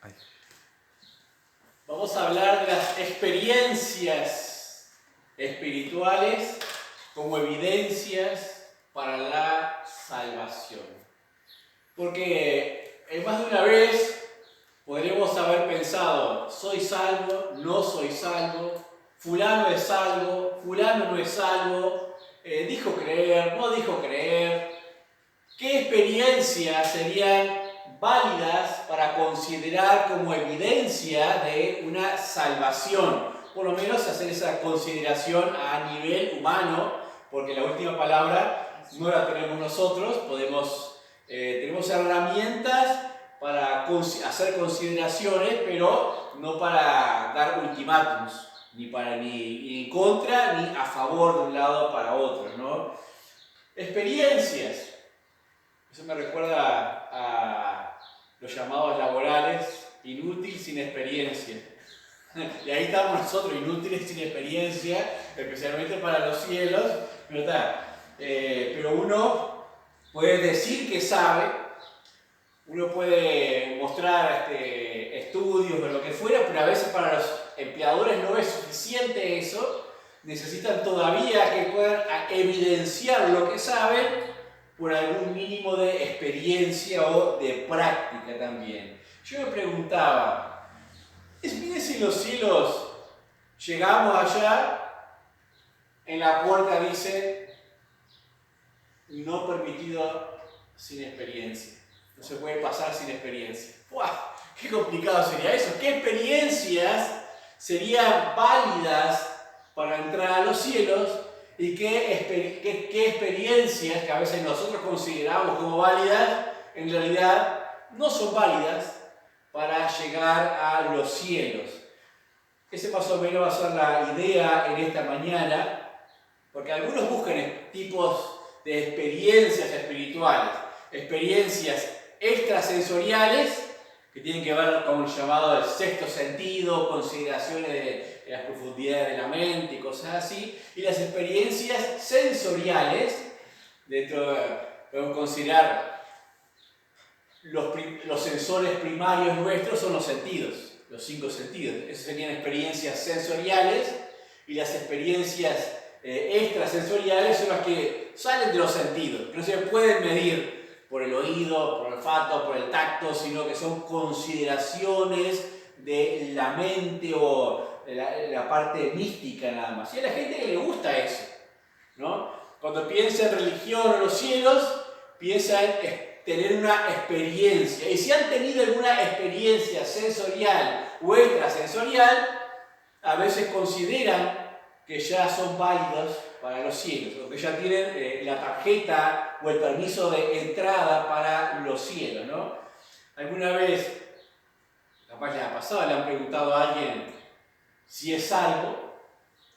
Ay. Vamos a hablar de las experiencias espirituales como evidencias para la salvación. Porque más de una vez podremos haber pensado, soy salvo, no soy salvo, fulano es salvo, fulano no es salvo, dijo creer, no dijo creer. ¿Qué experiencias serían válidas para considerar como evidencia de una salvación? Por lo menos hacer esa consideración a nivel humano, porque la última palabra no la tenemos nosotros, tenemos herramientas para hacer consideraciones, pero no para dar ultimátums, ni en contra ni a favor de un lado para otro, ¿no? Experiencias. Eso me recuerda a los llamados laborales, inútil sin experiencia. Y ahí estamos nosotros, inútiles sin experiencia, especialmente para los cielos. Pero uno puede decir que sabe, uno puede mostrar estudios o lo que fuera, pero a veces para los empleadores no es suficiente eso. Necesitan todavía que puedan evidenciar lo que saben por algún mínimo de experiencia o de práctica también. Yo me preguntaba, mire si los cielos llegamos allá, en la puerta dice, no permitido sin experiencia. No se puede pasar sin experiencia. ¡Buah! ¡Qué complicado sería eso! ¿Qué experiencias serían válidas para entrar a los cielos? ¿Y qué experiencias que a veces nosotros consideramos como válidas, en realidad no son válidas para llegar a los cielos? Ese más o menos va a ser la idea en esta mañana, porque algunos buscan tipos de experiencias espirituales, experiencias extrasensoriales, que tienen que ver con el llamado del sexto sentido, consideraciones de las profundidades de la mente y cosas así, y las experiencias sensoriales, podemos considerar los sensores primarios nuestros son los sentidos, los 5 sentidos. Esas serían experiencias sensoriales, y las experiencias extrasensoriales son las que salen de los sentidos, que no se pueden medir por el oído, por el olfato, por el tacto, sino que son consideraciones de la mente o la parte mística nada más. Y a la gente que le gusta eso, ¿no? Cuando piensa en religión o los cielos, piensa en tener una experiencia. Y si han tenido alguna experiencia sensorial o extrasensorial, a veces consideran que ya son válidos para los cielos, o que ya tienen la tarjeta o el permiso de entrada para los cielos, ¿no? Alguna vez, capaz les ha pasado, le han preguntado a alguien si es salvo,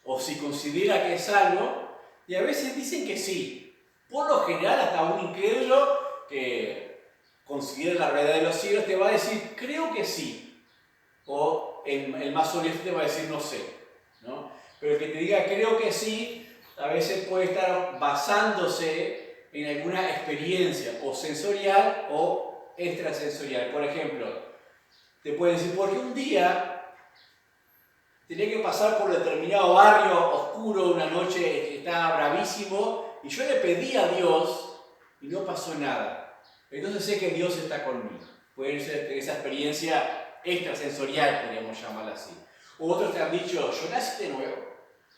o si considera que es salvo, y a veces dicen que sí. Por lo general, hasta un incrédulo que considera la realidad de los cielos te va a decir, creo que sí, o el más honesto te va a decir, no sé, ¿no? Pero el que te diga creo que sí, a veces puede estar basándose en alguna experiencia o sensorial o extrasensorial. Por ejemplo, te puede decir, porque un día tenía que pasar por determinado barrio oscuro una noche que estaba bravísimo y yo le pedí a Dios y no pasó nada. Entonces sé que Dios está conmigo. Puede ser esa experiencia extrasensorial, podríamos llamarla así. O otros te han dicho, yo nací de nuevo.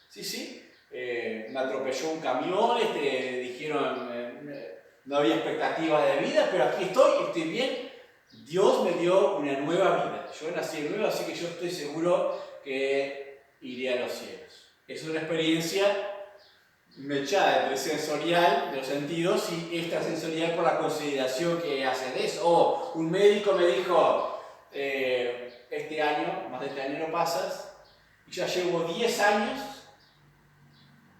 Sí. Me atropelló un camión, dijeron, no había expectativa de vida, pero aquí estoy bien. Dios me dio una nueva vida. Yo nací de nuevo, así que yo estoy seguro que iré a los cielos. Es una experiencia mechada entre sensorial, de los sentidos, y extrasensorial por la consideración que hace de eso. O un médico me dijo, este año, más de este año no pasas, y ya llevo 10 años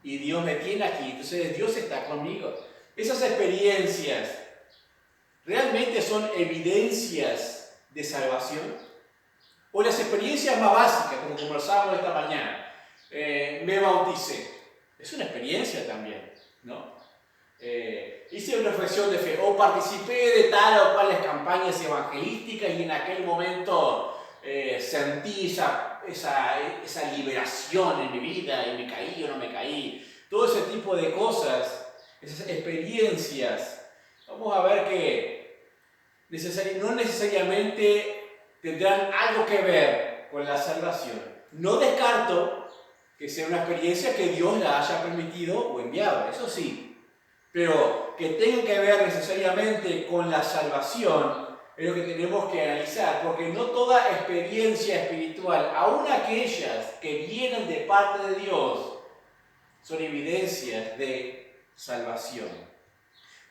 y Dios me tiene aquí, entonces Dios está conmigo. Esas experiencias realmente son evidencias de salvación. O las experiencias más básicas, como conversábamos esta mañana, me bauticé. Es una experiencia también, ¿no? Hice una reflexión de fe, o participé de tal o cuales campañas evangelísticas y en aquel momento sentí esa liberación en mi vida y me caí o no me caí. Todo ese tipo de cosas, esas experiencias, vamos a ver que no necesariamente tendrán algo que ver con la salvación. No descarto que sea una experiencia que Dios la haya permitido o enviado, eso sí. Pero que tenga que ver necesariamente con la salvación es lo que tenemos que analizar, porque no toda experiencia espiritual, aun aquellas que vienen de parte de Dios, son evidencias de salvación.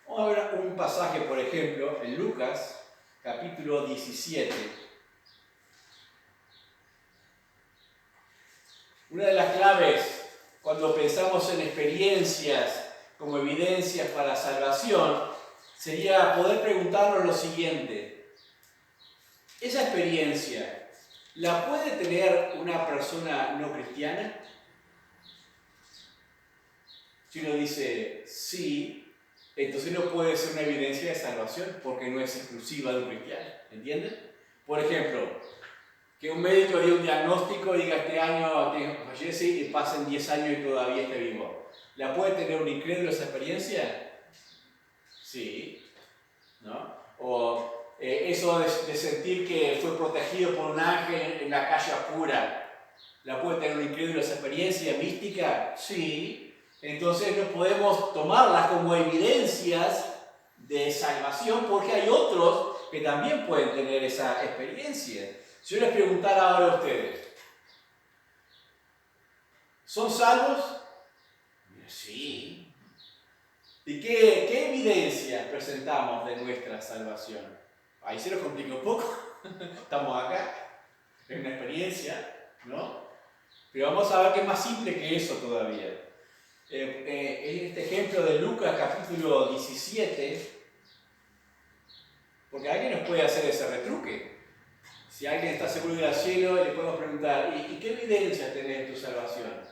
Vamos a ver un pasaje, por ejemplo, en Lucas, capítulo 17. Una de las claves cuando pensamos en experiencias como evidencias para la salvación sería poder preguntarnos lo siguiente: ¿esa experiencia la puede tener una persona no cristiana? Si uno dice sí, entonces no puede ser una evidencia de salvación porque no es exclusiva de un cristiano, ¿entienden? Por ejemplo, que un médico dé un diagnóstico y diga este año fallece y pasen 10 años y todavía esté vivo. ¿La puede tener un incrédulo esa experiencia? Sí, ¿no? O eso de sentir que fue protegido por un ángel en la calle oscura, ¿la puede tener un incrédulo esa experiencia mística? Sí. Entonces no podemos tomarlas como evidencias de salvación porque hay otros que también pueden tener esa experiencia. Si yo les preguntara ahora a ustedes, ¿son salvos? Sí. ¿Y qué evidencias presentamos de nuestra salvación? Ahí se nos complica un poco. Estamos acá, es una experiencia, ¿no? Pero vamos a ver que es más simple que eso todavía. En este ejemplo de Lucas capítulo 17, porque alguien nos puede hacer ese retruque. Si alguien está seguro de ir al cielo, le podemos preguntar, ¿y qué evidencias tenés de tu salvación?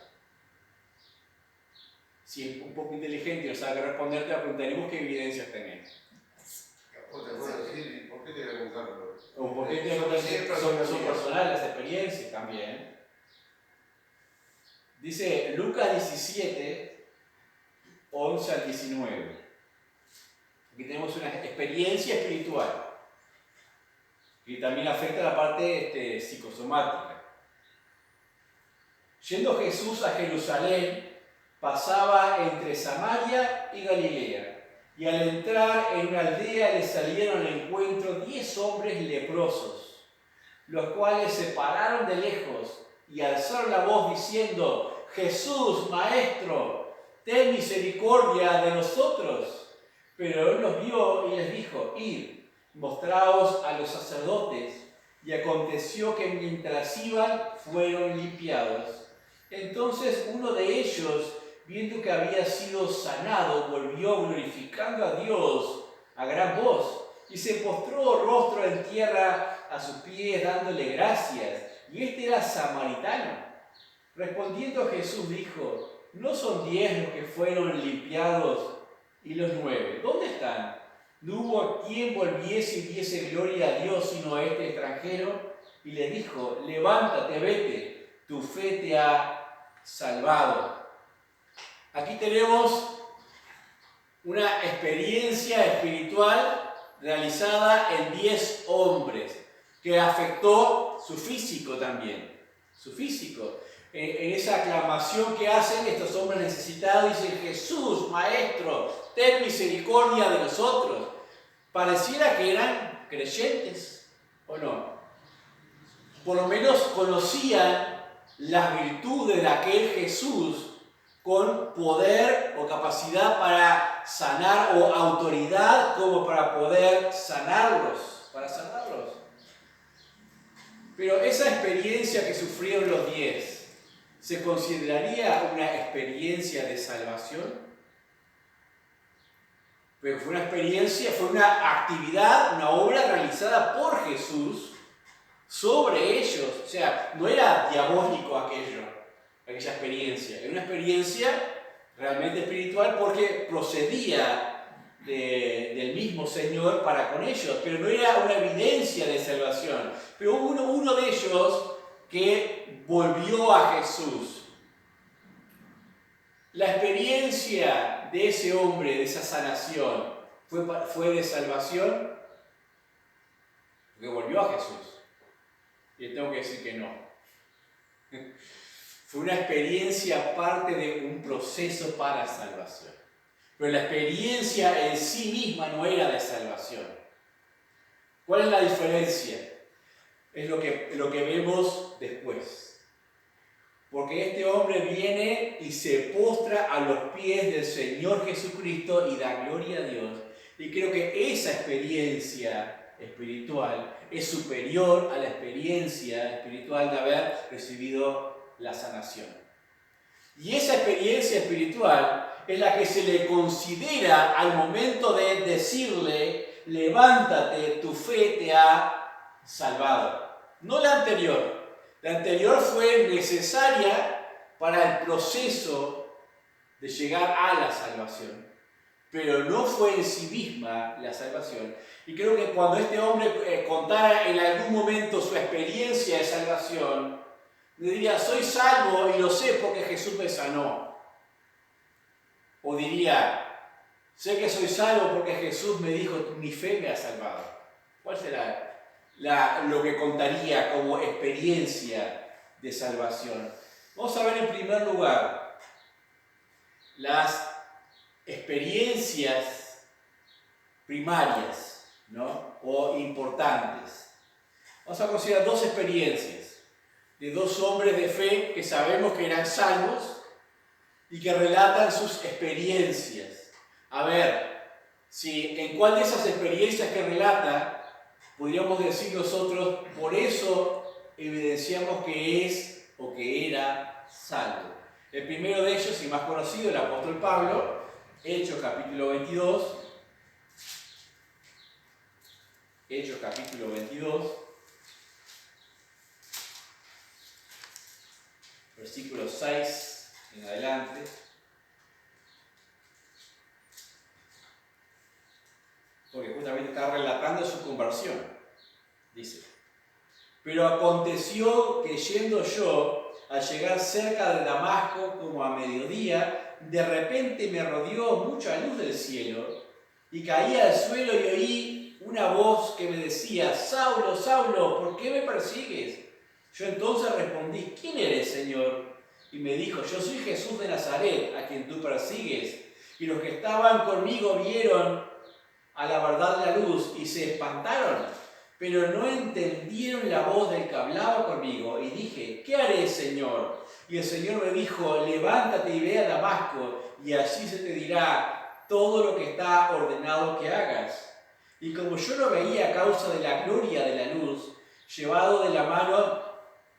Si es un poco inteligente y no sabe qué responder, te va a preguntar, ¿y vos qué evidencias tenés? O te puedo decir, ¿por qué te voy a preguntarlo? O por qué te voy a preguntar, son personales las experiencias también. Dice Lucas 17, 11 al 19. Aquí tenemos una experiencia espiritual y también afecta la parte psicosomática. Yendo Jesús a Jerusalén, pasaba entre Samaria y Galilea, y al entrar en una aldea le salieron al encuentro 10 hombres leprosos, los cuales se pararon de lejos y alzaron la voz diciendo: Jesús, Maestro, ten misericordia de nosotros. Pero él los vio y les dijo: Id, mostraos a los sacerdotes. Y aconteció que mientras iban, fueron limpiados. Entonces uno de ellos, viendo que había sido sanado, volvió glorificando a Dios a gran voz, y se postró rostro en tierra a sus pies, dándole gracias. Y este era samaritano. Respondiendo Jesús dijo: ¿no son 10 los que fueron limpiados? ¿Y los 9? ¿Dónde están? No hubo quien volviese y diese gloria a Dios sino a este extranjero. Y le dijo: levántate, vete, tu fe te ha salvado. Aquí tenemos una experiencia espiritual realizada en 10 hombres que afectó su físico también. Su físico. En esa aclamación que hacen estos hombres necesitados, dicen: Jesús, Maestro, ten misericordia de nosotros. Pareciera que eran creyentes, ¿o no? Por lo menos conocían las virtudes de aquel Jesús con poder o capacidad para sanar, o autoridad como para poder sanarlos, Pero esa experiencia que sufrieron los 10, ¿se consideraría una experiencia de salvación? Pero fue una experiencia, fue una actividad, una obra realizada por Jesús sobre ellos. O sea, no era diabólico aquella experiencia. Era una experiencia realmente espiritual porque procedía del mismo Señor para con ellos, pero no era una evidencia de salvación. Pero hubo uno de ellos que volvió a Jesús. La experiencia de ese hombre, de esa sanación, fue de salvación, porque volvió a Jesús. Y tengo que decir que no. Fue una experiencia parte de un proceso para salvación. Pero la experiencia en sí misma no era de salvación. ¿Cuál es la diferencia? Es lo que vemos después. Porque este hombre viene y se postra a los pies del Señor Jesucristo y da gloria a Dios. Y creo que esa experiencia espiritual es superior a la experiencia espiritual de haber recibido la sanación. Y esa experiencia espiritual es la que se le considera al momento de decirle: levántate, tu fe te ha salvado. No la anterior. La anterior fue necesaria para el proceso de llegar a la salvación, pero no fue en sí misma la salvación. Y creo que cuando este hombre contara en algún momento su experiencia de salvación, le diría: soy salvo y lo sé porque Jesús me sanó. O diría: sé que soy salvo porque Jesús me dijo, mi fe me ha salvado. ¿Cuál será lo que contaría como experiencia de salvación? Vamos a ver en primer lugar las experiencias primarias, ¿no? O importantes. Vamos a considerar dos experiencias de dos hombres de fe que sabemos que eran salvos y que relatan sus experiencias. A ver, si en cuál de esas experiencias que relata podríamos decir nosotros, por eso evidenciamos que es o que era salvo. El primero de ellos, y más conocido, el apóstol Pablo, Hechos capítulo 22. Hechos capítulo 22. Versículo 6 en adelante. Porque justamente está relatando su conversión. Dice: pero aconteció que yendo yo, al llegar cerca de Damasco, como a mediodía, de repente me rodeó mucha luz del cielo, y caí al suelo y oí una voz que me decía: Saulo, Saulo, ¿por qué me persigues? Yo entonces respondí: ¿quién eres, Señor? Y me dijo: yo soy Jesús de Nazaret, a quien tú persigues. Y los que estaban conmigo vieron a la verdad la luz y se espantaron, pero no entendieron la voz del que hablaba conmigo. Y dije: ¿qué haré, Señor? Y el Señor me dijo: levántate y ve a Damasco, y allí se te dirá todo lo que está ordenado que hagas. Y como yo lo veía a causa de la gloria de la luz, llevado de la mano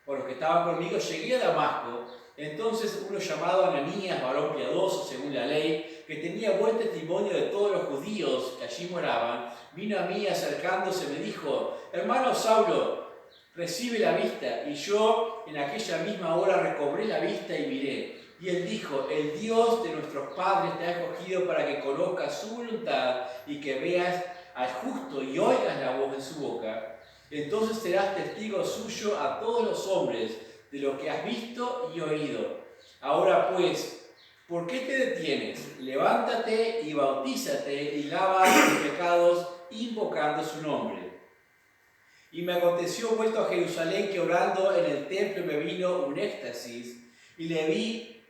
por los que estaban conmigo, llegué a Damasco. Entonces uno llamado Ananías, varón piadoso según la ley, que tenía buen testimonio de todos los judíos que allí moraban, vino a mí acercándose, me dijo: hermano Saulo, recibe la vista. Y yo en aquella misma hora recobré la vista y miré. Y él dijo: el Dios de nuestros padres te ha escogido para que conozcas su voluntad y que veas al justo y oigas la voz de su boca. Entonces serás testigo suyo a todos los hombres de lo que has visto y oído. Ahora pues, ¿por qué te detienes? Levántate y bautízate y lava tus pecados invocando su nombre. Y me aconteció, vuelto a Jerusalén, que orando en el templo me vino un éxtasis, y le vi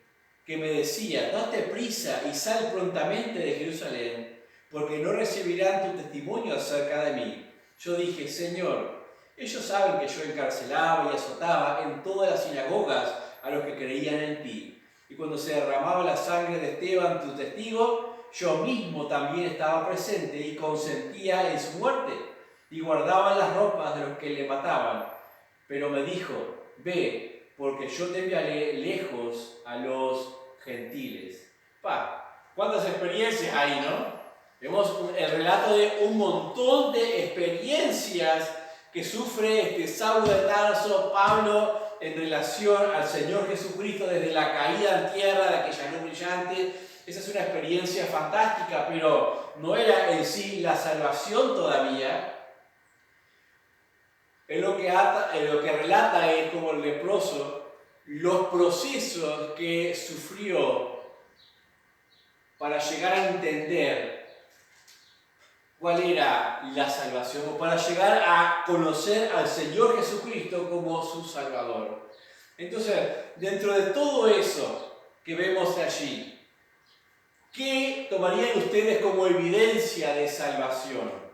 que me decía: date prisa y sal prontamente de Jerusalén, porque no recibirán tu testimonio acerca de mí. Yo dije: Señor, ellos saben que yo encarcelaba y azotaba en todas las sinagogas a los que creían en ti. Y cuando se derramaba la sangre de Esteban, tu testigo, yo mismo también estaba presente y consentía en su muerte, y guardaba las ropas de los que le mataban. Pero me dijo: ve, porque yo te enviaré lejos a los gentiles. ¿Cuántas experiencias hay, no? Vemos el relato de un montón de experiencias que sufre Saulo de Tarso, Pablo, en relación al Señor Jesucristo desde la caída en tierra de aquella luz brillante. Esa es una experiencia fantástica, pero no era en sí la salvación todavía. Es lo que relata es como el leproso, los procesos que sufrió para llegar a entender cuál era la salvación, o para llegar a conocer al Señor Jesucristo como su Salvador. Entonces, dentro de todo eso que vemos allí, ¿qué tomarían ustedes como evidencia de salvación?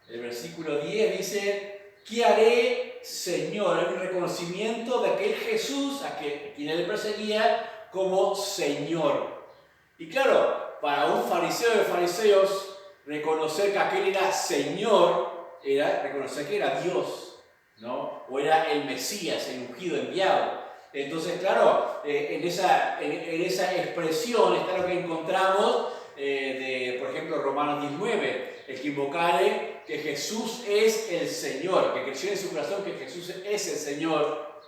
El versículo 10 dice: ¿qué haré, Señor? Es un reconocimiento de aquel Jesús a quien él perseguía como Señor. Y claro, para un fariseo de fariseos, reconocer que aquel era Señor era reconocer que era Dios, ¿no? O era el Mesías, el ungido enviado. Entonces, claro, en esa expresión está lo que encontramos de, por ejemplo, Romanos 19, el que invocare que Jesús es el Señor, que creyó en su corazón que Jesús es el Señor,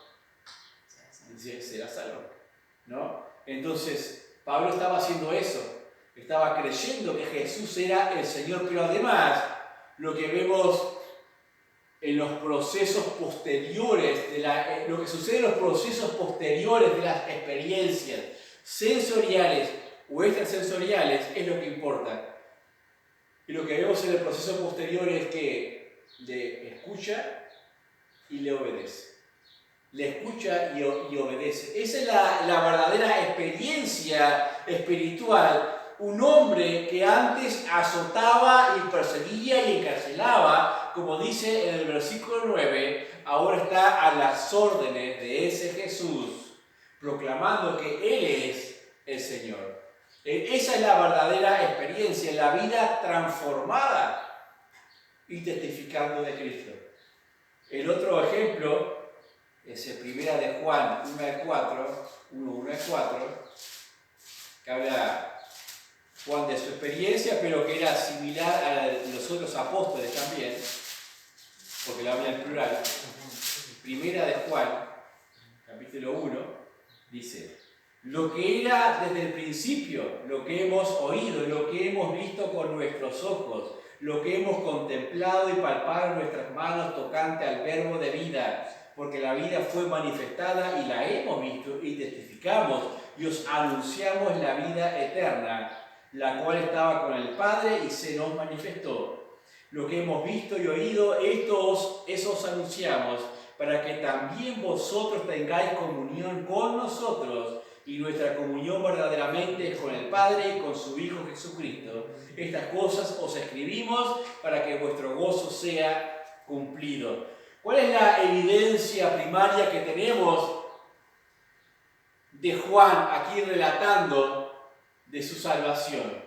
será salvo, ¿no? Entonces, Pablo estaba haciendo eso, estaba creyendo que Jesús era el Señor, pero además, lo que vemos en los procesos posteriores, lo que sucede en los procesos posteriores de las experiencias sensoriales o extrasensoriales es lo que importa. Y lo que vemos en el proceso posterior es que le escucha y le obedece. Le escucha y obedece. Esa es la verdadera experiencia espiritual. Un hombre que antes azotaba y perseguía y encarcelaba, como dice en el versículo 9, ahora está a las órdenes de ese Jesús, proclamando que Él es el Señor. Esa es la verdadera experiencia, la vida transformada y testificando de Cristo. El otro ejemplo es en Primera de Juan 1:4, que habla Juan de su experiencia, pero que era similar a los otros apóstoles también, porque la habla en plural. Primera de Juan, capítulo 1, dice: lo que era desde el principio, lo que hemos oído, lo que hemos visto con nuestros ojos, lo que hemos contemplado y palpado en nuestras manos tocante al verbo de vida, porque la vida fue manifestada y la hemos visto y testificamos y os anunciamos la vida eterna, la cual estaba con el Padre y se nos manifestó. Lo que hemos visto y oído, eso os anunciamos, para que también vosotros tengáis comunión con nosotros, y nuestra comunión verdaderamente es con el Padre y con su Hijo Jesucristo. Estas cosas os escribimos para que vuestro gozo sea cumplido. ¿Cuál es la evidencia primaria que tenemos de Juan aquí relatando de su salvación?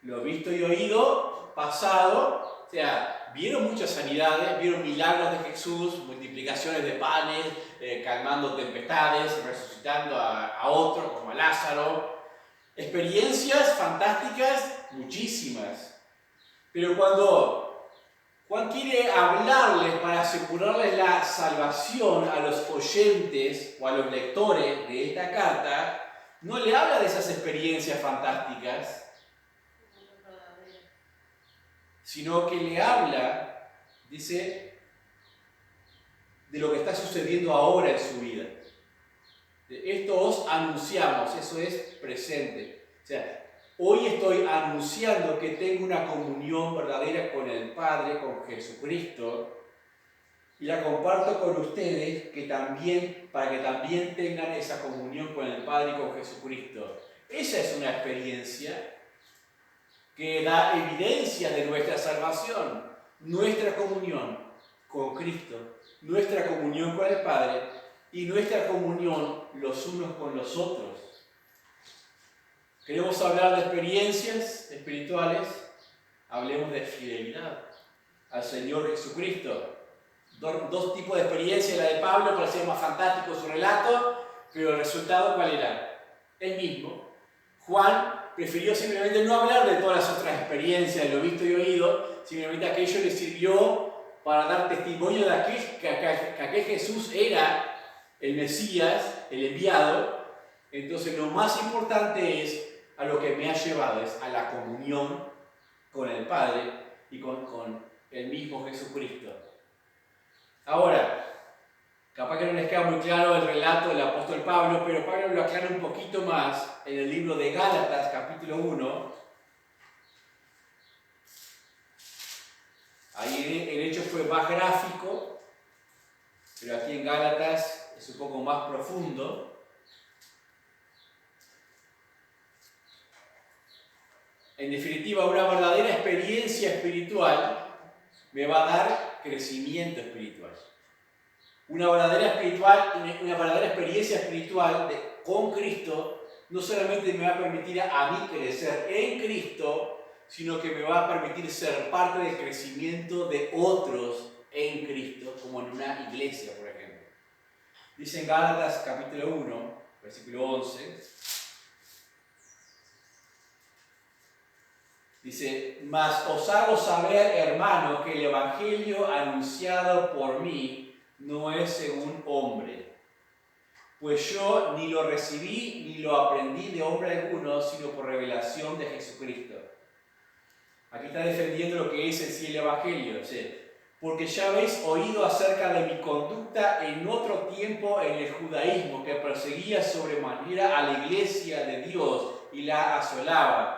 Lo visto y oído, pasado, o sea, vieron muchas sanidades, vieron milagros de Jesús, multiplicaciones de panes, calmando tempestades, resucitando a otros como a Lázaro. Experiencias fantásticas, muchísimas. Pero cuando Juan quiere hablarles para asegurarles la salvación a los oyentes o a los lectores de esta carta, no le habla de esas experiencias fantásticas, sino que le habla, dice, de lo que está sucediendo ahora en su vida. Esto os anunciamos, eso es presente. O sea, hoy estoy anunciando que tengo una comunión verdadera con el Padre, con Jesucristo, y la comparto con ustedes para que también tengan esa comunión con el Padre y con Jesucristo. Esa es una experiencia que da evidencia de nuestra salvación, nuestra comunión con Cristo, nuestra comunión con el Padre y nuestra comunión los unos con los otros. ¿Queremos hablar de experiencias espirituales? Hablemos de fidelidad al Señor Jesucristo. Dos tipos de experiencias, la de Pablo, parecía más fantástico su relato, pero el resultado ¿cuál era? El mismo. Juan prefirió simplemente no hablar de todas las otras experiencias, de lo visto y oído, simplemente aquello le sirvió para dar testimonio de que aquel Jesús era el Mesías, el enviado. Entonces lo más importante es a lo que me ha llevado, es a la comunión con el Padre y con el mismo Jesucristo. Ahora, capaz que no les queda muy claro el relato del apóstol Pablo, pero Pablo lo aclara un poquito más en el libro de Gálatas, capítulo 1. Ahí el hecho fue más gráfico, pero aquí en Gálatas es un poco más profundo. En definitiva, una verdadera experiencia espiritual me va a dar crecimiento espiritual. Una verdadera experiencia espiritual con Cristo no solamente me va a permitir a mí crecer en Cristo, sino que me va a permitir ser parte del crecimiento de otros en Cristo, como en una iglesia, por ejemplo. Dice en Gálatas capítulo 1, versículo 11, dice: mas os hago saber, hermanos, que el evangelio anunciado por mí no es según hombre, pues yo ni lo recibí ni lo aprendí de hombre alguno, sino por revelación de Jesucristo. Aquí está defendiendo lo que es en sí el evangelio, ¿sí? Porque ya habéis oído acerca de mi conducta en otro tiempo en el judaísmo, que perseguía sobremanera a la iglesia de Dios y la asolaba.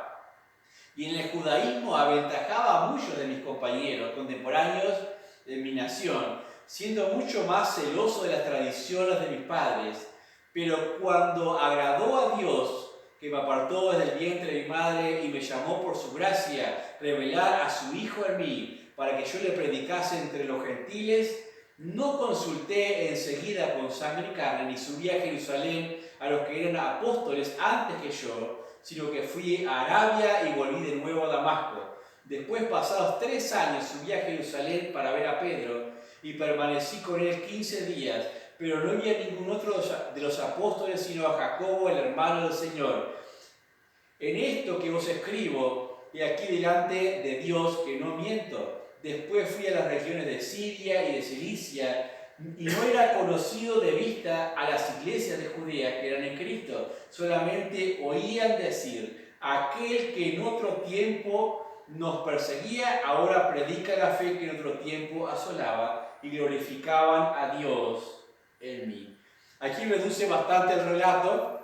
Y en el judaísmo aventajaba a muchos de mis compañeros contemporáneos de mi nación, siendo mucho más celoso de las tradiciones de mis padres. Pero cuando agradó a Dios, que me apartó desde el vientre de mi madre y me llamó por su gracia, revelar a su Hijo en mí, para que yo le predicase entre los gentiles, no consulté enseguida con sangre y carne, ni subí a Jerusalén a los que eran apóstoles antes que yo, sino que fui a Arabia y volví de nuevo a Damasco. Después, pasados 3 años, subí a Jerusalén para ver a Pedro y permanecí con él 15 días, pero no había ningún otro de los apóstoles sino a Jacobo, el hermano del Señor. En esto que os escribo, y aquí delante de Dios que no miento, después fui a las regiones de Siria y de Cilicia, y no era conocido de vista a las iglesias de Judea que eran en Cristo, solamente oían decir: aquel que en otro tiempo nos perseguía, ahora predica la fe que en otro tiempo asolaba, y glorificaban a Dios en mí. Aquí reduce bastante el relato,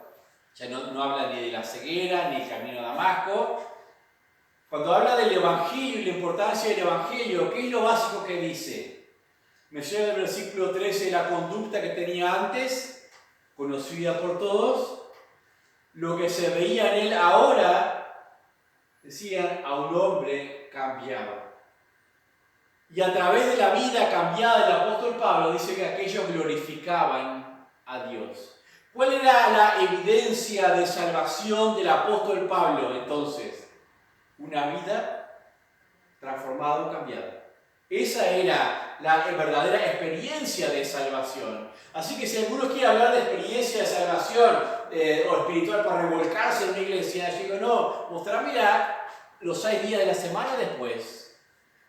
ya no habla ni de la ceguera, ni el camino a Damasco. Cuando habla del Evangelio y la importancia del Evangelio, ¿qué es lo básico que dice? Menciona en el versículo 13 la conducta que tenía antes, conocida por todos, lo que se veía en él ahora, decían, a un hombre cambiado. Y a través de la vida cambiada del apóstol Pablo, dice que aquellos glorificaban a Dios. ¿Cuál era la evidencia de salvación del apóstol Pablo entonces? Una vida transformada o cambiada. Esa era la verdadera experiencia de salvación. Así que si alguno quiere hablar de experiencia de salvación o espiritual para revolcarse en una iglesia, yo digo, no, mostrame los 6 días de la semana después.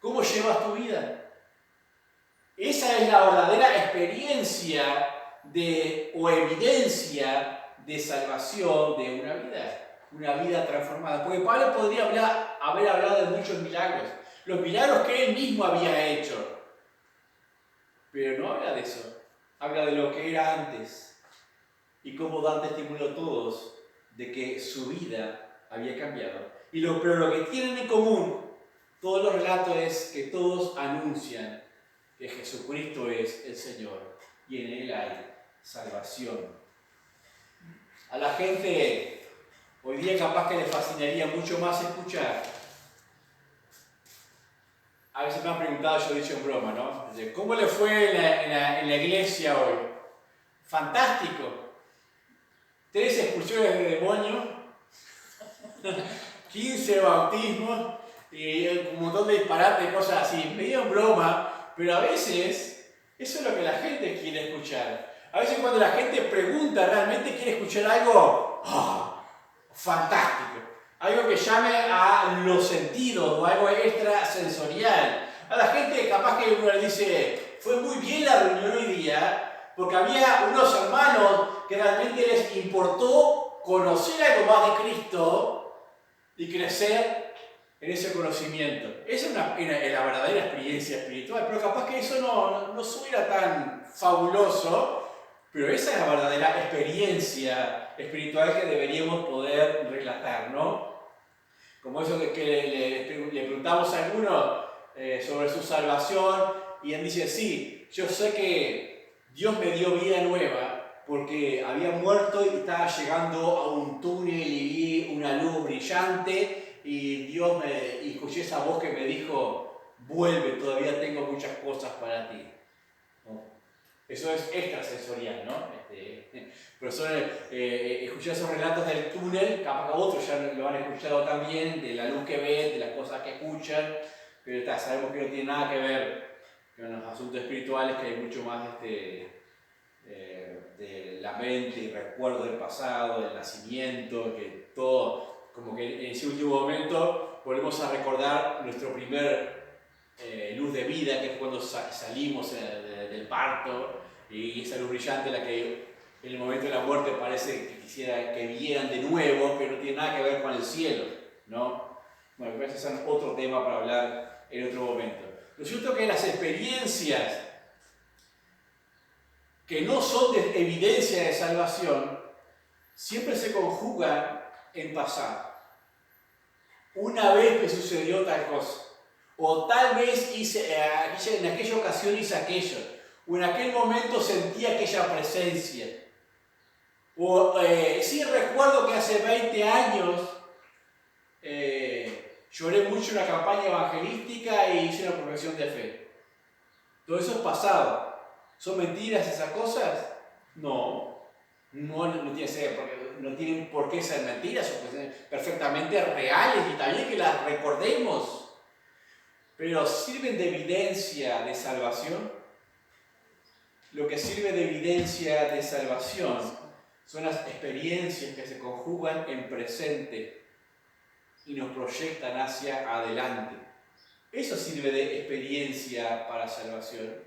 ¿Cómo llevas tu vida? Esa es la verdadera experiencia o evidencia de salvación de una vida transformada. Porque Pablo podría haber hablado de muchos milagros, los milagros que él mismo había hecho, pero no habla de eso, habla de lo que era antes y cómo dan testimonio todos de que su vida había cambiado. Pero lo que tienen en común todos los relatos es que todos anuncian que Jesucristo es el Señor y en Él hay salvación. A la gente hoy día capaz que le fascinaría mucho más escuchar. A veces me han preguntado, yo he dicho en broma, ¿no? ¿Cómo le fue en la iglesia hoy? Fantástico. 3 expulsiones de demonios, 15 bautismos y un montón de disparates, cosas así. Medio en broma, pero a veces eso es lo que la gente quiere escuchar. A veces cuando la gente pregunta, realmente quiere escuchar algo fantástico, algo que llame a los sentidos o algo extrasensorial. A la gente capaz que uno le dice, fue muy bien la reunión hoy día, porque había unos hermanos que realmente les importó conocer algo más de Cristo y crecer en ese conocimiento. Esa es la verdadera experiencia espiritual, pero capaz que eso no suena tan fabuloso, pero esa es la verdadera experiencia espiritual que deberíamos poder relatar, ¿no? Como eso que le preguntamos a algunos sobre su salvación, y él dice, sí, yo sé que Dios me dio vida nueva porque había muerto y estaba llegando a un túnel y vi una luz brillante y y escuché esa voz que me dijo, vuelve, todavía tengo muchas cosas para ti. ¿No? Eso es extrasensorial, ¿no? Pero escuchar esos relatos del túnel, capaz que otros ya lo han escuchado también, de la luz que ven, de las cosas que escuchan, pero sabemos que no tiene nada que ver con los asuntos espirituales, que hay mucho más de la mente y recuerdo del pasado, del nacimiento, que todo, como que en ese último momento volvemos a recordar nuestro primer luz de vida, que es cuando salimos del parto, y esa luz brillante la que en el momento de la muerte parece que quisiera que vieran de nuevo, pero no tiene nada que ver con el cielo, ¿no? Bueno, ese es otro tema para hablar en otro momento. Lo cierto es que las experiencias que no son de evidencia de salvación siempre se conjugan en pasado. Una vez me sucedió tal cosa, o tal vez en aquella ocasión hice aquello, o en aquel momento sentí aquella presencia. O sí recuerdo que hace 20 años lloré mucho en una campaña evangelística e hice una profesión de fe. Todo eso es pasado. ¿Son mentiras esas cosas? No tienen por qué ser mentiras, son perfectamente reales y también que las recordemos. Pero ¿sirven de evidencia de salvación? Lo que sirve de evidencia de salvación son las experiencias que se conjugan en presente y nos proyectan hacia adelante. Eso sirve de experiencia para salvación.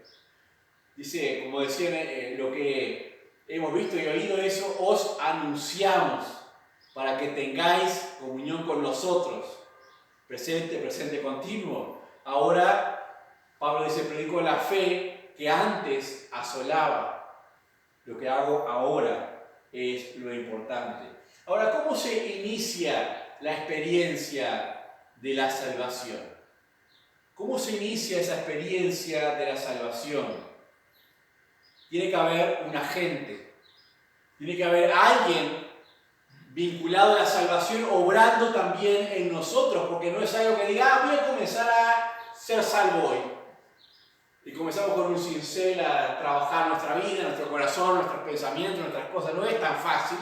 Dice, como decían, lo que hemos visto y oído eso, os anunciamos para que tengáis comunión con nosotros. Presente continuo. Ahora, Pablo dice, predico la fe que antes asolaba. Lo que hago ahora es lo importante. Ahora, ¿cómo se inicia la experiencia de la salvación? ¿Cómo se inicia esa experiencia de la salvación? Tiene que haber un agente, tiene que haber alguien vinculado a la salvación, obrando también en nosotros, porque no es algo que diga, voy a comenzar a ser salvo hoy. Y comenzamos con un cincel a trabajar nuestra vida, nuestro corazón, nuestros pensamientos, nuestras cosas. No es tan fácil,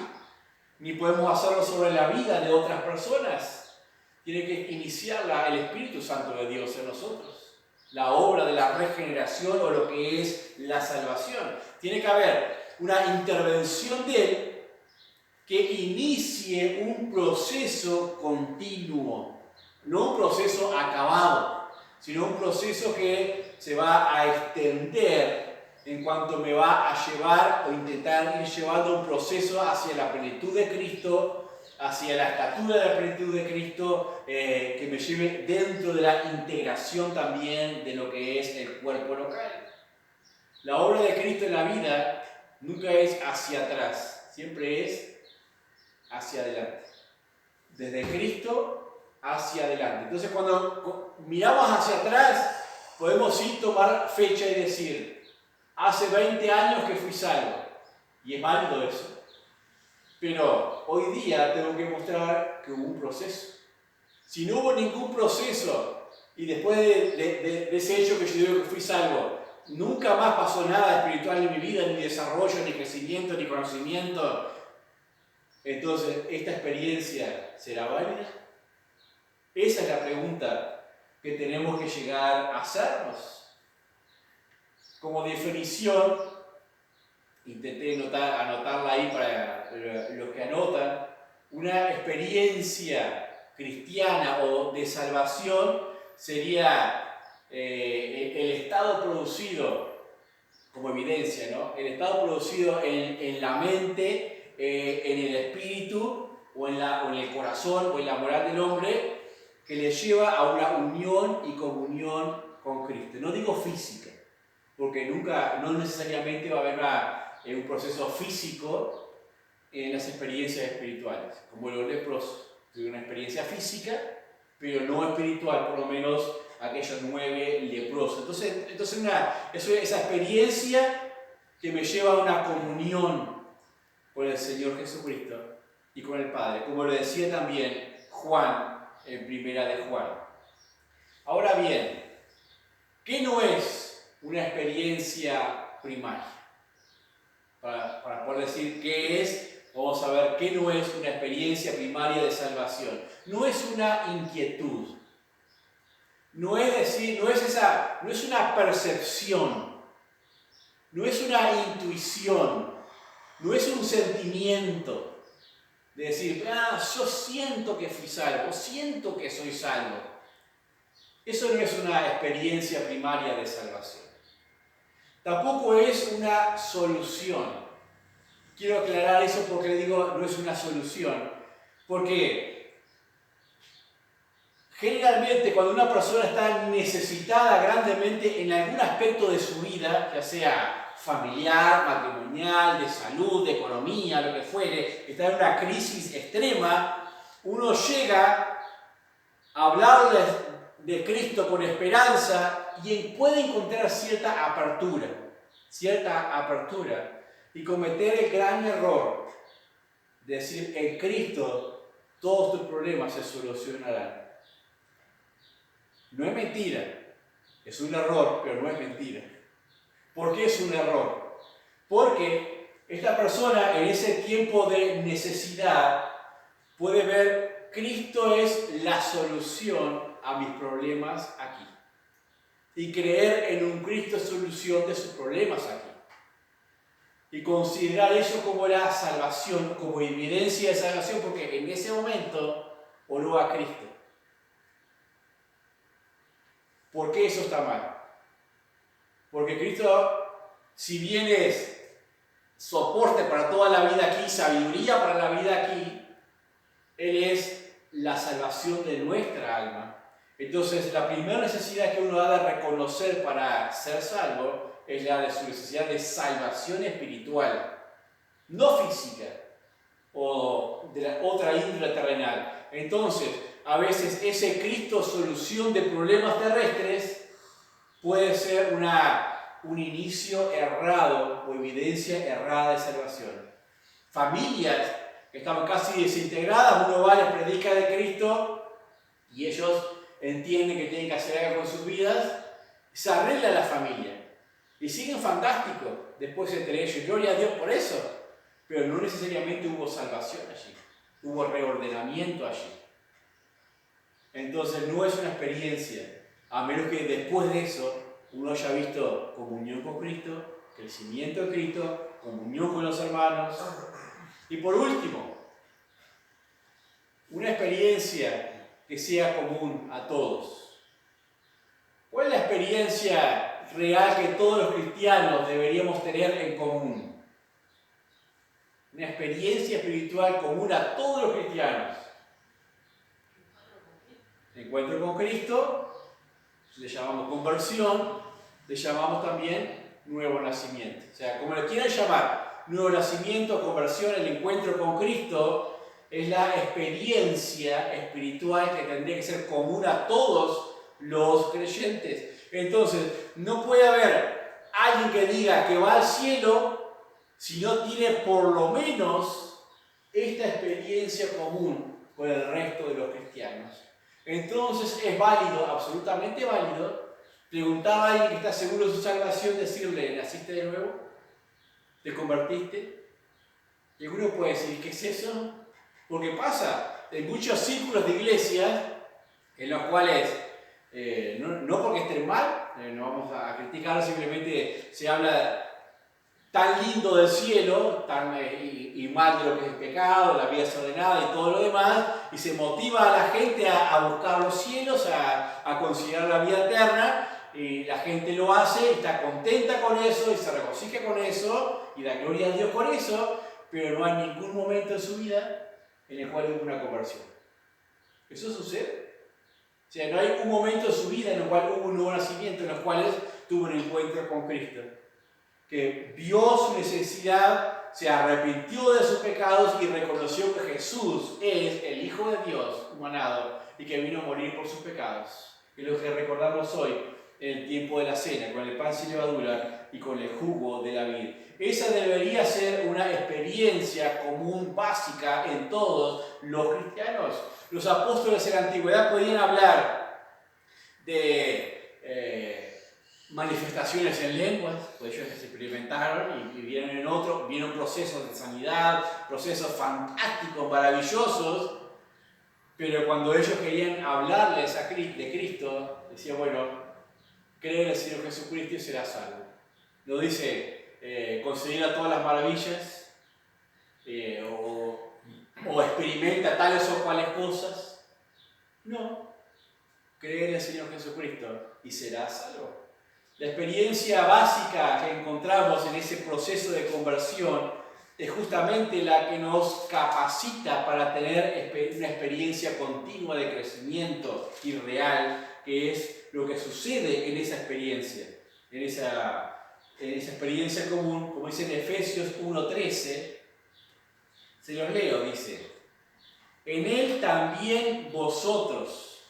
ni podemos hacerlo sobre la vida de otras personas. Tiene que iniciarla el Espíritu Santo de Dios en nosotros. La obra de la regeneración o lo que es la salvación. Tiene que haber una intervención de Él que inicie un proceso continuo, no un proceso acabado, sino un proceso que se va a extender en cuanto me va a llevar o intentar ir llevando un proceso hacia la plenitud de Cristo, hacia la estatura de la plenitud de Cristo, que me lleve dentro de la integración también de lo que es el cuerpo local. La obra de Cristo en la vida nunca es hacia atrás, siempre es hacia adelante. Desde Cristo hacia adelante. Entonces cuando miramos hacia atrás, podemos ir tomar fecha y decir, hace 20 años que fui salvo. Y es válido eso. Pero hoy día tengo que mostrar que hubo un proceso. Si no hubo ningún proceso y después de ese hecho que yo digo que fui salvo, nunca más pasó nada espiritual en mi vida, ni desarrollo, ni crecimiento, ni conocimiento, entonces, ¿esta experiencia será válida? Esa es la pregunta que tenemos que llegar a hacernos. Como definición, intenté anotarla ahí para los que anotan, una experiencia cristiana o de salvación sería el estado producido, como evidencia, ¿no? El estado producido en la mente, en el espíritu, o en el corazón, o en la moral del hombre, que le lleva a una unión y comunión con Cristo. No digo física, porque no necesariamente va a haber un proceso físico en las experiencias espirituales. Como los leprosos tuvieron una experiencia física, pero no espiritual, por lo menos aquellos 9 leprosos. Entonces esa experiencia que me lleva a una comunión con el Señor Jesucristo y con el Padre, como lo decía también Juan en Primera de Juan. Ahora bien, ¿qué no es una experiencia primaria? Para poder decir qué es, vamos a ver qué no es una experiencia primaria de salvación. No es una inquietud, no es una percepción, no es una intuición, no es un sentimiento de decir, yo siento que fui salvo, siento que soy salvo. Eso no es una experiencia primaria de salvación. Tampoco es una solución. Quiero aclarar eso porque le digo no es una solución. Porque generalmente cuando una persona está necesitada grandemente en algún aspecto de su vida, ya sea familiar, matrimonial, de salud, de economía, lo que fuere, está en una crisis extrema, uno llega a hablarles de Cristo con esperanza y puede encontrar cierta apertura y cometer el gran error de decir, en Cristo todos tus problemas se solucionarán. No es mentira, es un error, pero no es mentira. ¿Por qué es un error? Porque esta persona en ese tiempo de necesidad puede ver Cristo es la solución a mis problemas aquí. Y creer en un Cristo solución de sus problemas aquí. Y considerar eso como la salvación, como evidencia de salvación, porque en ese momento oró a Cristo. ¿Por qué eso está mal? Porque Cristo, si bien es soporte para toda la vida aquí, sabiduría para la vida aquí, Él es la salvación de nuestra alma. Entonces, la primera necesidad que uno ha de reconocer para ser salvo es la de su necesidad de salvación espiritual, no física o de la otra índole terrenal. Entonces, a veces ese Cristo solución de problemas terrestres puede ser un inicio errado o evidencia errada de salvación. Familias que estaban casi desintegradas, uno va, les predica de Cristo y ellos entienden que tienen que hacer algo con sus vidas, se arregla la familia y siguen fantásticos después entre ellos. Gloria a Dios por eso, pero no necesariamente hubo salvación allí, hubo reordenamiento allí. Entonces no es una experiencia, a menos que después de eso uno haya visto comunión con Cristo, crecimiento en Cristo, comunión con los hermanos. Y por último, una experiencia que sea común a todos. ¿Cuál es la experiencia real que todos los cristianos deberíamos tener en común? Una experiencia espiritual común a todos los cristianos. Encuentro con Cristo, le llamamos conversión, le llamamos también nuevo nacimiento. O sea, como le quieran llamar, nuevo nacimiento, conversión, el encuentro con Cristo es la experiencia espiritual que tendría que ser común a todos los creyentes. Entonces, no puede haber alguien que diga que va al cielo si no tiene por lo menos esta experiencia común con el resto de los cristianos. Entonces es válido, absolutamente válido, preguntar a alguien que está seguro de su salvación, decirle, ¿naciste de nuevo? ¿Te convertiste? Y alguno puede decir, ¿qué es eso? Porque pasa en muchos círculos de iglesias en los cuales, no porque estén mal, no vamos a criticar, simplemente se habla tan lindo del cielo, y mal de lo que es el pecado, la vida desordenada y todo lo demás, y se motiva a la gente a buscar los cielos, a considerar la vida eterna, y la gente lo hace y está contenta con eso y se regocija con eso y da gloria a Dios con eso, pero no hay ningún momento en su vida en el cual hubo una conversión. ¿Eso sucede? O sea, no hay un momento en su vida en el cual hubo un nuevo nacimiento, en los cuales tuvo un encuentro con Cristo, que vio su necesidad, se arrepintió de sus pecados y reconoció que Jesús es el Hijo de Dios humanado y que vino a morir por sus pecados. Es lo que recordamos hoy en el tiempo de la cena, con el pan sin levadura y con el jugo de la vid. Esa debería ser una experiencia común, básica en todos los cristianos. Los apóstoles en la antigüedad podían hablar de manifestaciones en lenguas, pues ellos se experimentaron y vieron procesos de sanidad, procesos fantásticos, maravillosos, pero cuando ellos querían hablarles de Cristo, decían, bueno, cree en el Señor Jesucristo y serás salvo. No dice, considera todas las maravillas, o experimenta tales o cuales cosas. No, cree en el Señor Jesucristo y serás salvo. La experiencia básica que encontramos en ese proceso de conversión es justamente la que nos capacita para tener una experiencia continua de crecimiento y real, que es lo que sucede en esa experiencia, en esa experiencia común, como dice en Efesios 1:13, se los leo, dice, en él también vosotros,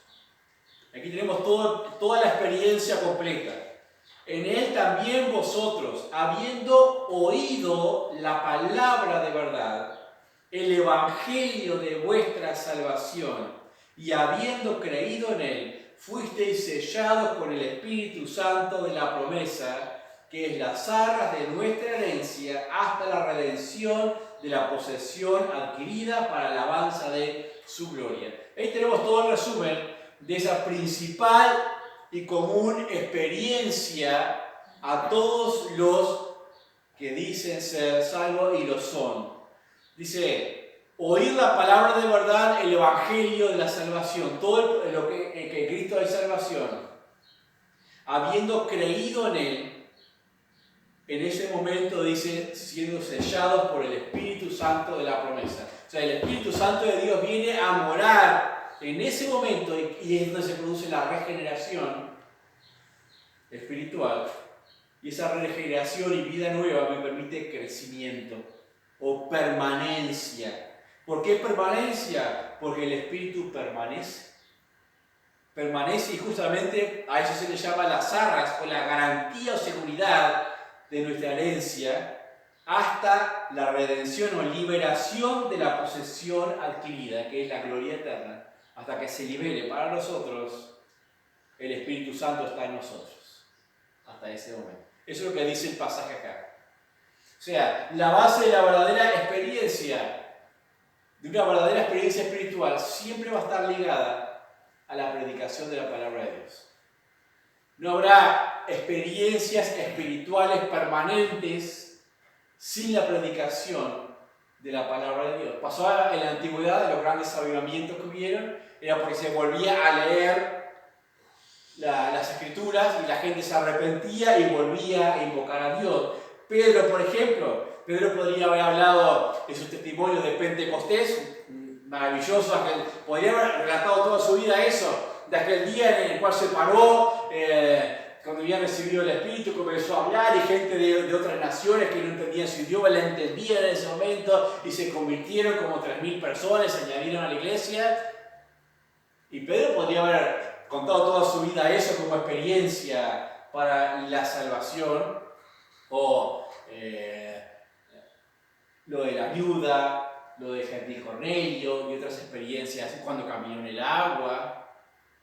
aquí tenemos toda la experiencia completa, en él también vosotros, habiendo oído la palabra de verdad, el evangelio de vuestra salvación, y habiendo creído en él, fuisteis sellados con el Espíritu Santo de la promesa, que es las arras de nuestra herencia hasta la redención de la posesión adquirida para la alabanza de su gloria. Ahí tenemos todo el resumen de esa principal y común experiencia a todos los que dicen ser salvos y lo son. Dice, oír la palabra de verdad, el evangelio de la salvación, todo lo que en Cristo hay salvación, habiendo creído en él, en ese momento dice, siendo sellados por el Espíritu Santo de la promesa. O sea, el Espíritu Santo de Dios viene a morar en ese momento y es donde se produce la regeneración espiritual. Y esa regeneración y vida nueva me permite crecimiento o permanencia. ¿Por qué permanencia? Porque el Espíritu permanece. Permanece y justamente a eso se le llama las arras o la garantía o seguridad de nuestra herencia hasta la redención o liberación de la posesión adquirida, que es la gloria eterna, hasta que se libere para nosotros, el Espíritu Santo está en nosotros, hasta ese momento. Eso es lo que dice el pasaje acá. O sea, la base de la verdadera experiencia, de una verdadera experiencia espiritual, siempre va a estar ligada a la predicación de la palabra de Dios. No habrá experiencias espirituales permanentes sin la predicación de la palabra de Dios. Pasó en la antigüedad, de los grandes avivamientos que hubieron, era porque se volvía a leer las escrituras y la gente se arrepentía y volvía a invocar a Dios. Pedro, por ejemplo, Pedro podría haber hablado de sus testimonios de Pentecostés, maravilloso, podría haber relatado toda su vida eso, de aquel día en el cual se paró, cuando había recibido el Espíritu, comenzó a hablar y gente de otras naciones que no entendían su idioma, la entendían en ese momento y se convirtieron como 3.000 personas, se añadieron a la iglesia. Y Pedro podría haber contado toda su vida eso como experiencia para la salvación, o lo de la viuda, lo de Gentil Cornelio y otras experiencias cuando caminó en el agua.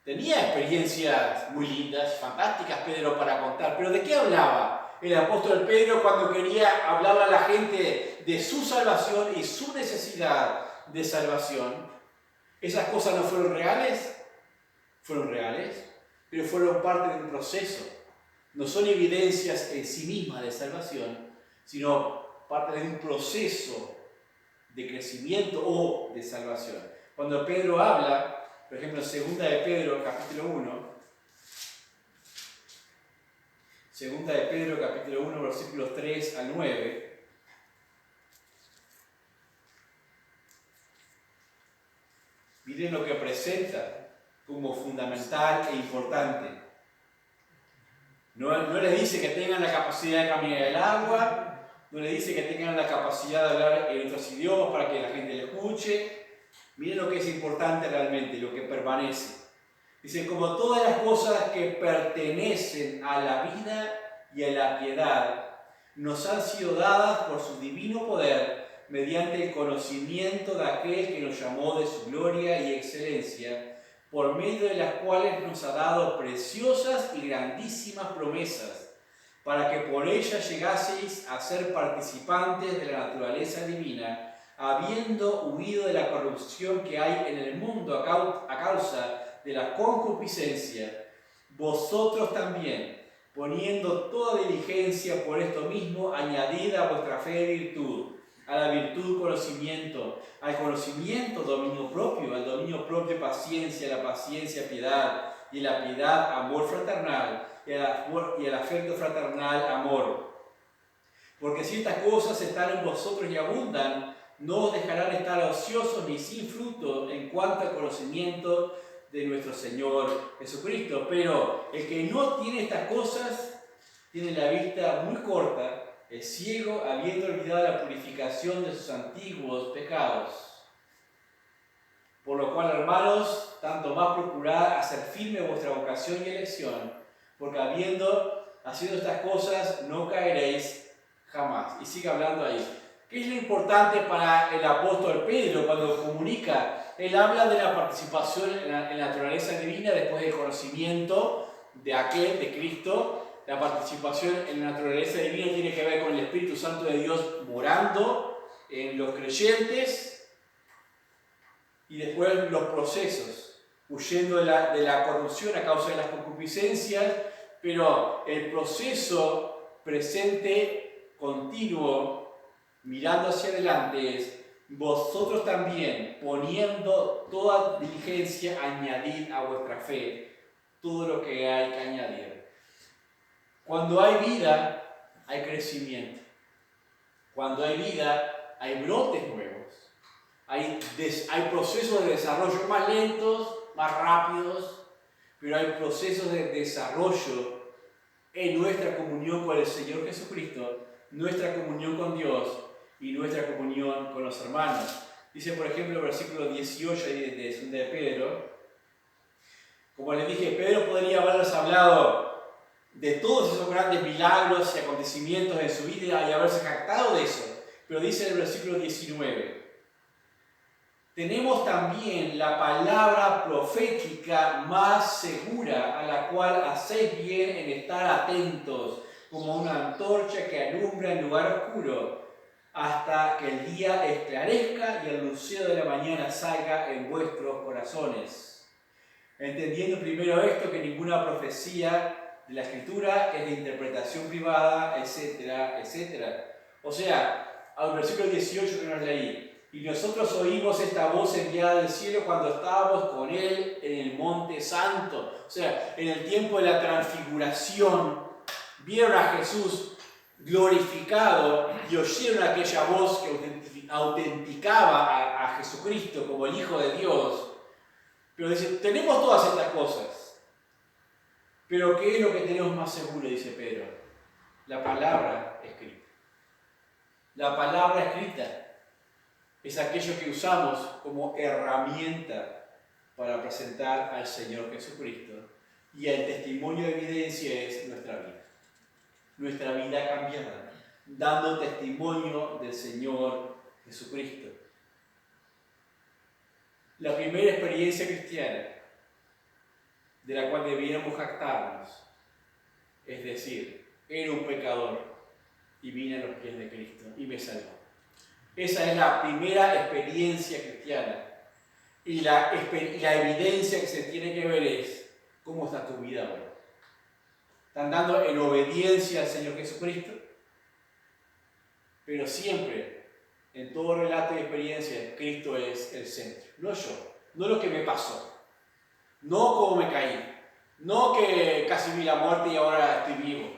Tenía experiencias muy lindas, fantásticas Pedro para contar, pero ¿de qué hablaba el apóstol Pedro cuando quería hablar a la gente de su salvación y su necesidad de salvación? ¿Esas cosas no fueron reales? Fueron reales, pero fueron parte de un proceso. No son evidencias en sí mismas de salvación, sino parte de un proceso de crecimiento o de salvación. Cuando Pedro habla, por ejemplo, en 2 de Pedro, capítulo 1, 2 de Pedro, capítulo 1, versículos 3 al 9, miren lo que presenta como fundamental e importante. No les dice que tengan la capacidad de caminar el agua, no les dice que tengan la capacidad de hablar en otros idiomas para que la gente le escuche. Miren lo que es importante realmente, lo que permanece. Dice, como todas las cosas que pertenecen a la vida y a la piedad, nos han sido dadas por su divino poder, mediante el conocimiento de aquel que nos llamó de su gloria y excelencia, por medio de las cuales nos ha dado preciosas y grandísimas promesas, para que por ellas llegaseis a ser participantes de la naturaleza divina, habiendo huido de la corrupción que hay en el mundo a causa de la concupiscencia, vosotros también, poniendo toda diligencia por esto mismo, añadid a vuestra fe virtud, a la virtud conocimiento, al conocimiento dominio propio, al dominio propio paciencia, a la paciencia piedad, y a la piedad amor fraternal, y al afecto fraternal amor. Porque si estas cosas están en vosotros y abundan, no os dejarán estar ociosos ni sin fruto en cuanto al conocimiento de nuestro Señor Jesucristo. Pero el que no tiene estas cosas tiene la vista muy corta, es ciego, habiendo olvidado la purificación de sus antiguos pecados. Por lo cual, hermanos, tanto más procurad hacer firme vuestra vocación y elección, porque haciendo estas cosas no caeréis jamás. Y sigue hablando ahí. ¿Qué es lo importante para el apóstol Pedro cuando comunica? Él habla de la participación en la naturaleza divina después del conocimiento de aquel, de Cristo. La participación en la naturaleza divina tiene que ver con el Espíritu Santo de Dios morando en los creyentes y después los procesos, huyendo de la corrupción a causa de las concupiscencias, pero el proceso presente, continuo, mirando hacia adelante es: vosotros también, poniendo toda diligencia, añadid a vuestra fe todo lo que hay que añadir. Cuando hay vida, hay crecimiento. Cuando hay vida, hay brotes nuevos. Hay procesos de desarrollo más lentos, más rápidos, pero hay procesos de desarrollo en nuestra comunión con el Señor Jesucristo, nuestra comunión con Dios y nuestra comunión con los hermanos. Dice, por ejemplo, el versículo 18 de Pedro, como les dije, Pedro podría haberles hablado de todos esos grandes milagros y acontecimientos en su vida y haberse jactado de eso, pero dice en el versículo 19, tenemos también la palabra profética más segura, a la cual hacéis bien en estar atentos, como una antorcha que alumbra en lugar oscuro, hasta que el día esclarezca y el lucero de la mañana salga en vuestros corazones. Entendiendo primero esto, que ninguna profecía de la Escritura es de interpretación privada, etcétera, etcétera. O sea, al versículo 18 que nos leí, y nosotros oímos esta voz enviada del cielo cuando estábamos con Él en el monte santo. O sea, en el tiempo de la transfiguración, vieron a Jesús glorificado y oyeron aquella voz que autenticaba a Jesucristo como el Hijo de Dios. Pero dice, tenemos todas estas cosas. Pero ¿qué es lo que tenemos más seguro? Dice Pedro. La palabra escrita. La palabra escrita es aquello que usamos como herramienta para presentar al Señor Jesucristo. Y el testimonio de evidencia es nuestra vida. Nuestra vida cambiada, dando testimonio del Señor Jesucristo. La primera experiencia cristiana de la cual debiéramos jactarnos, es decir, era un pecador y vine a los pies de Cristo y me salvó. Esa es la primera experiencia cristiana. Y la evidencia que se tiene que ver es cómo está tu vida ahora. ¿Están dando en obediencia al Señor Jesucristo? Pero siempre, en todo relato y experiencia, Cristo es el centro. No yo, no lo que me pasó, no cómo me caí, no que casi vi la muerte y ahora estoy vivo,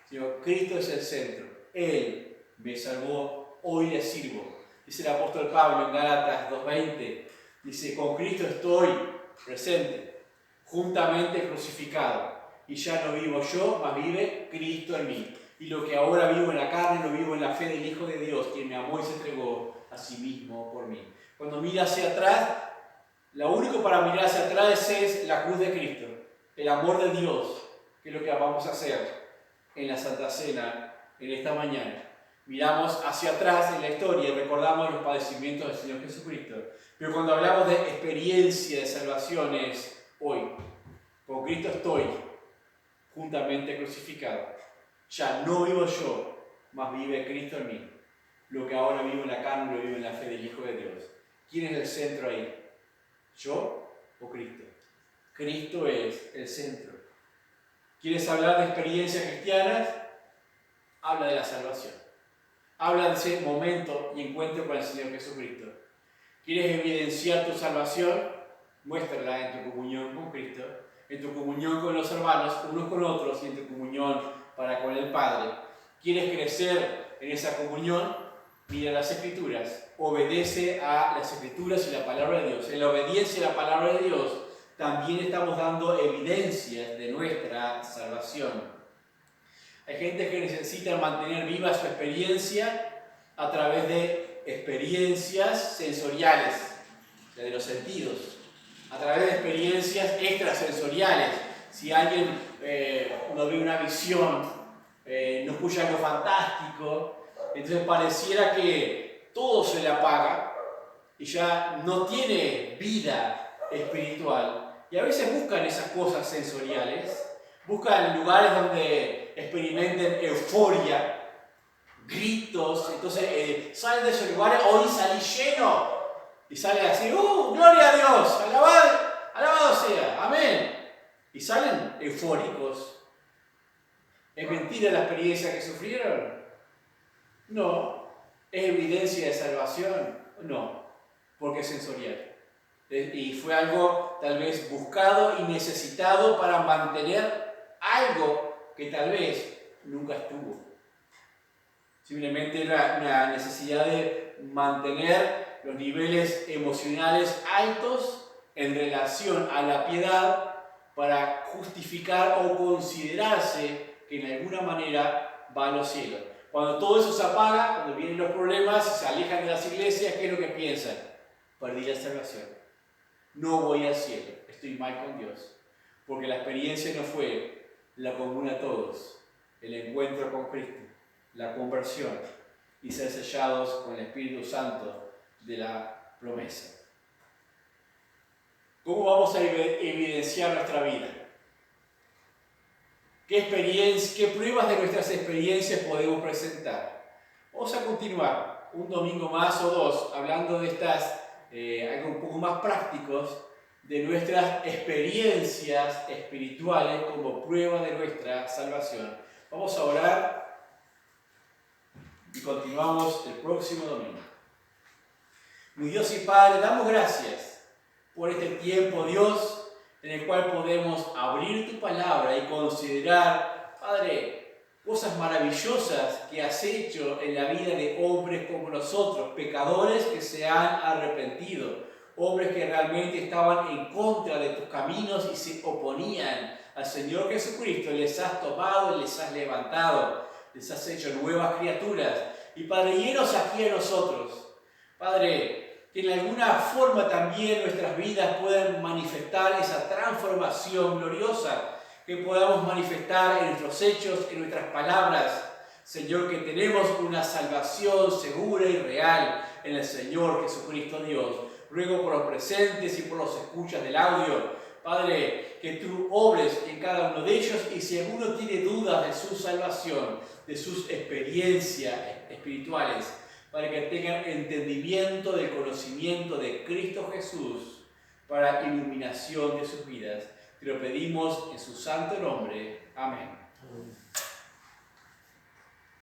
sino Cristo es el centro. Él me salvó, hoy le sirvo. Dice el apóstol Pablo en Gálatas 2:20, dice, con Cristo estoy presente, juntamente crucificado, y ya no vivo yo, mas vive Cristo en mí. Y lo que ahora vivo en la carne, lo vivo en la fe del Hijo de Dios, quien me amó y se entregó a sí mismo por mí. Cuando mira hacia atrás, lo único para mirar hacia atrás es la cruz de Cristo, el amor de Dios, que es lo que vamos a hacer en la Santa Cena en esta mañana. Miramos hacia atrás en la historia y recordamos los padecimientos del Señor Jesucristo. Pero cuando hablamos de experiencia de salvación es hoy. Con Cristo estoy juntamente crucificado. Ya no vivo yo, mas vive Cristo en mí. Lo que ahora vivo en la carne lo vivo en la fe del Hijo de Dios. ¿Quién es el centro ahí? ¿Yo o Cristo? Cristo es el centro. ¿Quieres hablar de experiencias cristianas? Habla de la salvación. Habla de ese momento y encuentro con el Señor Jesucristo. ¿Quieres evidenciar tu salvación? Muéstrala en tu comunión con Cristo, en tu comunión con los hermanos, unos con otros, y en tu comunión para con el Padre. ¿Quieres crecer en esa comunión? Mira las Escrituras. Obedece a las Escrituras y la palabra de Dios. En la obediencia a la palabra de Dios también estamos dando evidencias de nuestra salvación. Hay gente que necesita mantener viva su experiencia a través de experiencias sensoriales, de los sentidos, a través de experiencias extrasensoriales. Si alguien no ve una visión, no escucha algo fantástico, entonces pareciera que todo se le apaga y ya no tiene vida espiritual. Y a veces buscan esas cosas sensoriales, buscan lugares donde experimenten euforia, gritos, entonces salen de esos lugares, hoy salí lleno, y salen así, gloria a Dios, alabado sea, amén, y salen eufóricos. ¿Es mentira la experiencia que sufrieron? No. ¿Es evidencia de salvación? No, porque es sensorial. Y fue algo tal vez buscado y necesitado para mantener algo que tal vez nunca estuvo. Simplemente era una necesidad de mantener los niveles emocionales altos en relación a la piedad para justificar o considerarse que en alguna manera va a los cielos. Cuando todo eso se apaga, cuando vienen los problemas, se alejan de las iglesias, ¿qué es lo que piensan? Perdí la salvación. No voy al cielo, estoy mal con Dios. Porque la experiencia no fue la común a todos, el encuentro con Cristo, la conversión y ser sellados con el Espíritu Santo de la promesa. ¿Cómo vamos a evidenciar nuestra vida? ¿Qué pruebas de nuestras experiencias podemos presentar? Vamos a continuar un domingo más o dos hablando de estas, algo un poco más prácticos, de nuestras experiencias espirituales como prueba de nuestra salvación. Vamos a orar y continuamos el próximo domingo. Mi Dios y Padre, damos gracias por este tiempo, Dios, en el cual podemos abrir tu palabra y considerar, Padre, cosas maravillosas que has hecho en la vida de hombres como nosotros, pecadores que se han arrepentido, hombres que realmente estaban en contra de tus caminos y se oponían al Señor Jesucristo. Les has tomado y les has levantado, les has hecho nuevas criaturas. Y Padre, llenos aquí a nosotros, Padre, que en alguna forma también nuestras vidas puedan manifestar esa transformación gloriosa, que podamos manifestar en nuestros hechos, en nuestras palabras, Señor, que tenemos una salvación segura y real en el Señor Jesucristo Dios. Ruego por los presentes y por los escuchas del audio, Padre, que tú obres en cada uno de ellos, y si alguno tiene dudas de su salvación, de sus experiencias espirituales, para que tengan entendimiento del conocimiento de Cristo Jesús para iluminación de sus vidas. Te lo pedimos en su santo nombre. Amén.